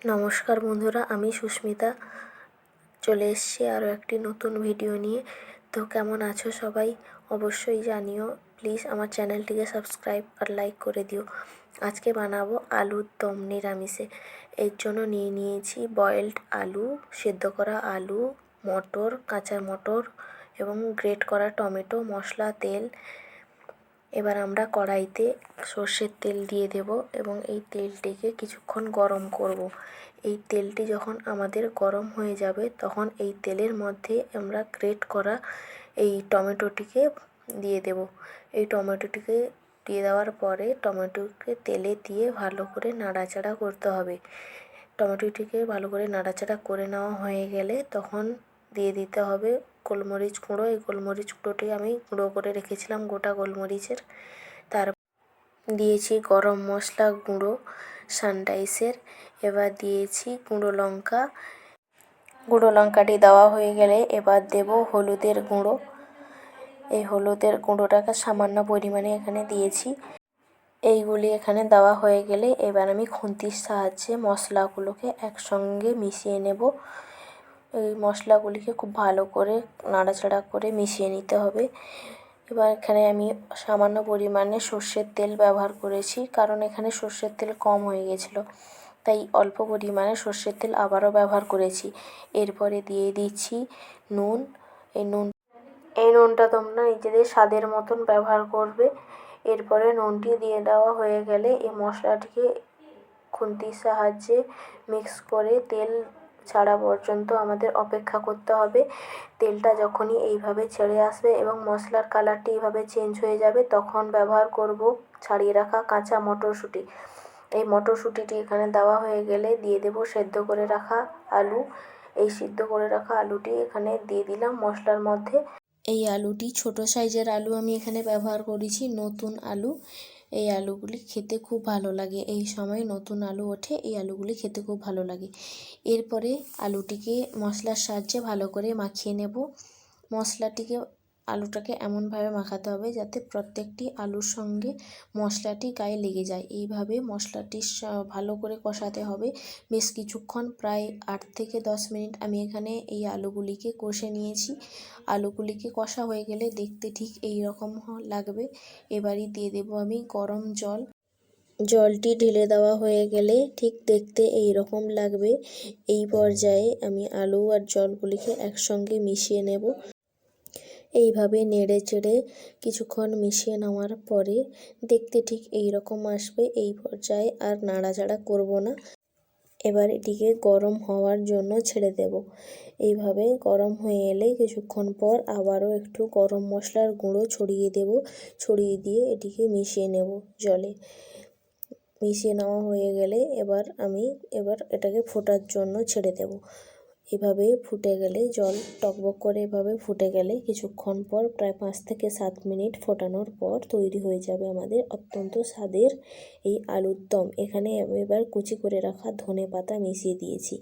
নমস্কার বন্ধুরা, আমি সুস্মিতা চলে এসেছি আরও একটি নতুন ভিডিও নিয়ে। তো কেমন আছো সবাই অবশ্যই জানিও। প্লিজ আমার চ্যানেলটিকে সাবস্ক্রাইব আর লাইক করে দিও। আজকে বানাবো আলুর দম নিরামিষে। এর জন্য নিয়েছি বয়েলড আলু, সেদ্ধ করা আলু, মটর, কাঁচা মটর এবং গ্রেট করা টমেটো, মশলা, তেল। এবার আমরা কড়াইতে সর্ষের তেল দিয়ে দেব এবং এই তেলটিকে কিছুক্ষণ গরম করব। এই তেলটি যখন আমাদের গরম হয়ে যাবে তখন এই তেলের মধ্যে আমরা গ্রেট করা এই টমেটোটিকে দিয়ে দেব। এই টমেটোটিকে দিয়ে দেওয়ার পরে টমেটোকে তেলে দিয়ে ভালো করে নাড়াচাড়া করতে হবে। টমেটোটিকে ভালো করে নাড়াচাড়া করে নেওয়া হয়ে গেলে তখন দিয়ে দিতে হবে গোলমরিচ গুঁড়ো। এই গোলমরিচ গুঁড়োটি আমি গুঁড়ো করে রেখেছিলাম, গোটা গোলমরিচের। তার দিয়েছি গরম মশলা গুঁড়ো সানরাইসের। এবার দিয়েছি গুঁড়ো লঙ্কা। গুঁড়ো লঙ্কাটি দেওয়া হয়ে গেলে এবার দেব হলুদের গুঁড়ো। এই হলুদের গুঁড়োটাকে সামান্য পরিমাণে এখানে দিয়েছি। এইগুলি এখানে দেওয়া হয়ে গেলে এবার আমি খুন্তির সাহায্যে মশলাগুলোকে একসঙ্গে মিশিয়ে নেব। এই মশলাগুলিকে খুব ভালো করে নাড়াচাড়া করে মিশিয়ে নিতে হবে। এবার এখানে আমি সামান্য পরিমাণে সর্ষের তেল ব্যবহার করেছি, কারণ এখানে সর্ষের তেল কম হয়ে গেছিলো, তাই অল্প পরিমাণে সর্ষের তেল আবারও ব্যবহার করেছি। এরপরে দিয়ে দিচ্ছি নুন। এই নুনটা তোমরা নিজেদের স্বাদের মতন ব্যবহার করবে। এরপরে নুনটি দিয়ে দেওয়া হয়ে গেলে এই মশলাটিকে খুন্তির সাহায্যে মিক্স করে তেল ছাড়া পর্যন্ত আমাদের অপেক্ষা করতে হবে। তেলটা যখনই এইভাবে ছেড়ে আসবে এবং মশলার কালারটি এইভাবে চেঞ্জ হয়ে যাবে তখন ব্যবহার করব ছাড়িয়ে রাখা কাঁচা মটরশুঁটি। এই মটরশুঁটিটি এখানে দেওয়া হয়ে গেলে দিয়ে দেব সেদ্ধ করে রাখা আলু। এই সিদ্ধ করে রাখা আলুটি এখানে দিয়ে দিলাম মশলার মধ্যে। এই আলুটি ছোট সাইজের আলু আমি এখানে ব্যবহার করেছি, নতুন আলু। এই আলুগুলি খেতে খুব ভালো লাগে, এই সময় নতুন আলু ওঠে, এই আলুগুলি খেতে খুব ভালো লাগে। এরপরে আলুটিকে মশলার সাহায্যে ভালো করে মাখিয়ে নেব। মশলাটিকে আলুটাকে এমনভাবে মাখাতে হবে যাতে প্রত্যেকটি আলুর সঙ্গে মশলাটি গায়ে লেগে যায়। এইভাবে মশলাটি ভালো করে কষাতে হবে বেশ কিছুক্ষণ, প্রায় 8 থেকে 10 মিনিট আমি এখানে এই আলুগুলিকে কষে নিয়েছি। আলুগুলিকে কষা হয়ে গেলে দেখতে ঠিক এই রকম লাগবে। এবারই দিয়ে দেব আমি গরম জল। জলটি ঢেলে দেওয়া হয়ে গেলে ঠিক দেখতে এই রকম লাগবে। এই পর্যায়ে আমি আলু আর জলগুলিকে একসঙ্গে মিশিয়ে নেব। এইভাবে নেড়ে চেড়ে কিছুক্ষণ মিশিয়ে নেওয়ার পরে দেখতে ঠিক এই রকম আসবে। এই পর্যায়ে আর নাড়াচাড়া করব না। এবার এটিকে গরম হওয়ার জন্য ছেড়ে দেব। এইভাবে গরম হয়ে এলে কিছুক্ষণ পর আবারও একটু গরম মশলার গুঁড়ো ছড়িয়ে দেব। ছড়িয়ে দিয়ে এটিকে মিশিয়ে নেব জলে। মিশিয়ে নেওয়া হয়ে গেলে এবার এটাকে ফোটার জন্য ছেড়ে দেব। এভাবে ফুটে গেলে জল টকবক করে এভাবে ফুটে গেলে কিছুক্ষণ পর প্রায় 5 থেকে 7 মিনিট ফোটানোর পর তৈরি হয়ে যাবে আমাদের অত্যন্ত স্বাদের এই আলুর দম। এখানে আমি এবার কুচি করে রাখা ধনেপাতা মিশিয়ে দিয়েছি।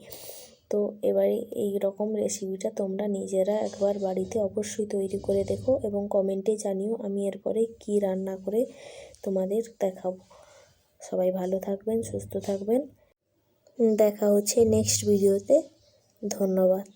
তো এবারে এই রকম রেসিপিটা তোমরা নিজেরা একবার বাড়িতে অবশ্যই তৈরি করে দেখো এবং কমেন্টে জানিও আমি এরপরে কী রান্না করে তোমাদের দেখাবো। সবাই ভালো থাকবেন, সুস্থ থাকবেন। দেখা হচ্ছে নেক্সট ভিডিওতে। ধন্যবাদ।